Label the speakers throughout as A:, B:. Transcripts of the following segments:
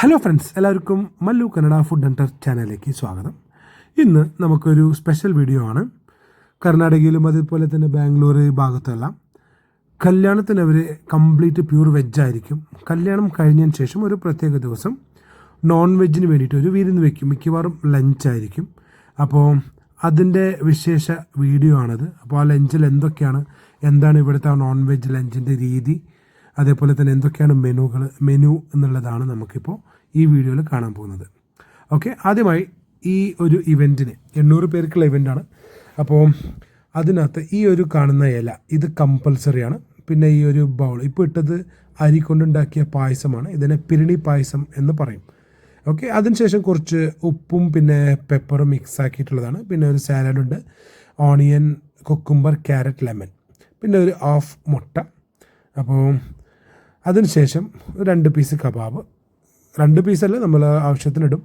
A: Hello friends, എല്ലാവർക്കും Mallu Kannada food Hunter ചാനലിലേക്ക് സ്വാഗതം. ഇന്ന് നമുക്കൊരു സ്പെഷ്യൽ വീഡിയോ ആണ്. കർണാടകയിലും അതുപോലെ തന്നെ ബാംഗ്ലൂർ ഭാഗത്തെല്ലാം കല്യാണത്തിന് അവർ കംപ്ലീറ്റ് പ്യൂർ വെജായിരിക്കും. കല്യാണം കഴിഞ്ഞതിന് ശേഷം ഒരു പ്രത്യേക ദിവസം നോൺ വെജിന് വേണ്ടിയിട്ട് ഒരു വിരുന്ന് വയ്ക്കും. മിക്കവാറും ലഞ്ചായിരിക്കും. അപ്പോൾ അതിൻ്റെ വിശേഷ വീഡിയോ ആണത്. അപ്പോൾ ആ ലഞ്ചിൽ എന്താണ് ഇവിടുത്തെ നോൺ വെജ് ലഞ്ചിൻ്റെ രീതി, അതേപോലെ തന്നെ എന്തൊക്കെയാണ് മെനു എന്നുള്ളതാണ് നമുക്കിപ്പോൾ ഈ വീഡിയോയിൽ കാണാൻ പോകുന്നത്. ഓക്കെ, ആദ്യമായി ഈ ഒരു ഇവൻറ്റിന് 800 പേർക്കുള്ള ഇവൻ്റാണ്. അപ്പോൾ അതിനകത്ത് ഈ ഒരു കാണുന്ന ഇല ഇത് കമ്പൽസറിയാണ്. പിന്നെ ഈ ഒരു ബൗൾ ഇപ്പോൾ ഇട്ടത് അരി കൊണ്ടുണ്ടാക്കിയ പായസമാണ്. ഇതിനെ പിരിണി പായസം എന്ന് പറയും. ഓക്കെ, അതിനുശേഷം കുറച്ച് ഉപ്പും പിന്നെ പെപ്പറും മിക്സ് ആക്കിയിട്ടുള്ളതാണ്. പിന്നെ ഒരു സാലഡുണ്ട്, ഓണിയൻ, കുക്കുംബർ, ക്യാരറ്റ്, ലെമൺ, പിന്നെ ഒരു ഹാഫ് മുട്ട. അപ്പോൾ അതിനുശേഷം 2 പീസ് കബാബ്, 2 പീസല്ല നമ്മൾ ആവശ്യത്തിനിടും.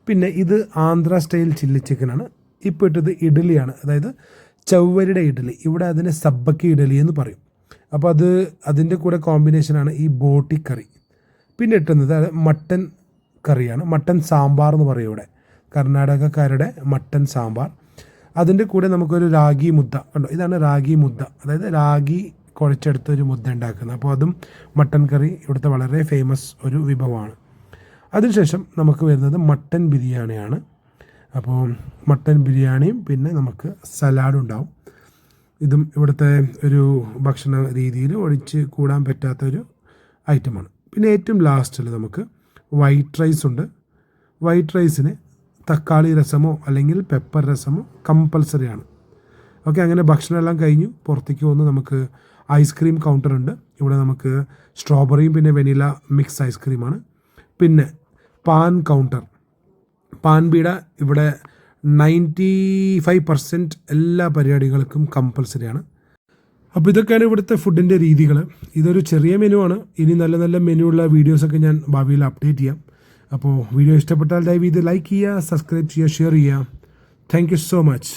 A: പിന്നെ ഇത് ആന്ധ്ര സ്റ്റൈൽ ചില്ലി ചിക്കനാണ്. ഇപ്പോൾ ഇട്ടത് ഇഡ്ഡലിയാണ്, അതായത് ചവ്വരിയുടെ ഇഡ്ഡലി. ഇവിടെ അതിനെ സബ്ബക്കി ഇഡ്ഡലി എന്ന് പറയും. അപ്പോൾ അതിൻ്റെ കൂടെ കോമ്പിനേഷനാണ് ഈ ബോട്ടി കറി. പിന്നെ ഇട്ടുന്നത് മട്ടൻ കറിയാണ്, മട്ടൻ സാമ്പാർ എന്ന് പറയും ഇവിടെ, കർണാടകക്കാരുടെ മട്ടൻ സാമ്പാർ. അതിൻ്റെ കൂടെ നമുക്കൊരു രാഗി മുദ്ദ കണ്ടോ, ഇതാണ് രാഗി മുദ്ദ, അതായത് രാഗി കുഴച്ചെടുത്തൊരു മുദ്ദ ഉണ്ടാക്കുന്നത്. അപ്പോൾ അതും മട്ടൻ കറി ഇവിടുത്തെ വളരെ ഫേമസ് ഒരു വിഭവമാണ്. അതിനുശേഷം നമുക്ക് വരുന്നത് മട്ടൻ ബിരിയാണിയാണ്. അപ്പോൾ മട്ടൻ ബിരിയാണിയും പിന്നെ നമുക്ക് സലാഡും ഉണ്ടാവും. ഇതും ഇവിടുത്തെ ഒരു ഭക്ഷണ രീതിയിൽ ഒഴിച്ച് കൂടാൻ പറ്റാത്തൊരു ഐറ്റമാണ്. പിന്നെ ഏറ്റവും ലാസ്റ്റിൽ നമുക്ക് വൈറ്റ് റൈസ് ഉണ്ട്. വൈറ്റ് റൈസിന് തക്കാളി രസമോ അല്ലെങ്കിൽ പെപ്പർ രസമോ കമ്പൽസറിയാണ്. ഓക്കെ, അങ്ങനെ ഭക്ഷണമെല്ലാം കഴിഞ്ഞു പുറത്തേക്ക് വന്ന് നമുക്ക് ഐസ്ക്രീം കൗണ്ടർ ഉണ്ട്. ഇവിടെ നമുക്ക് സ്ട്രോബെറിയും പിന്നെ വെനില മിക്സ് ഐസ്ക്രീമാണ്. പിന്നെ പാൻ കൗണ്ടർ, പാൻ ബീഡ ഇവിടെ 95% എല്ലാ പരിപാടികൾക്കും കമ്പൽസറിയാണ്. അപ്പോൾ ഇതൊക്കെയാണ് ഇവിടുത്തെ ഫുഡിൻ്റെ രീതികൾ. ഇതൊരു ചെറിയ മെനു ആണ്. ഇനി നല്ല നല്ല മെനു ഉള്ള വീഡിയോസൊക്കെ ഞാൻ ഭാവിയിൽ അപ്ഡേറ്റ് ചെയ്യാം. അപ്പോൾ വീഡിയോ ഇഷ്ടപ്പെട്ടാൽ ദയവ് ഇത് ലൈക്ക് ചെയ്യുക, സബ്സ്ക്രൈബ് ചെയ്യുക, ഷെയർ ചെയ്യുക. Thank you so much.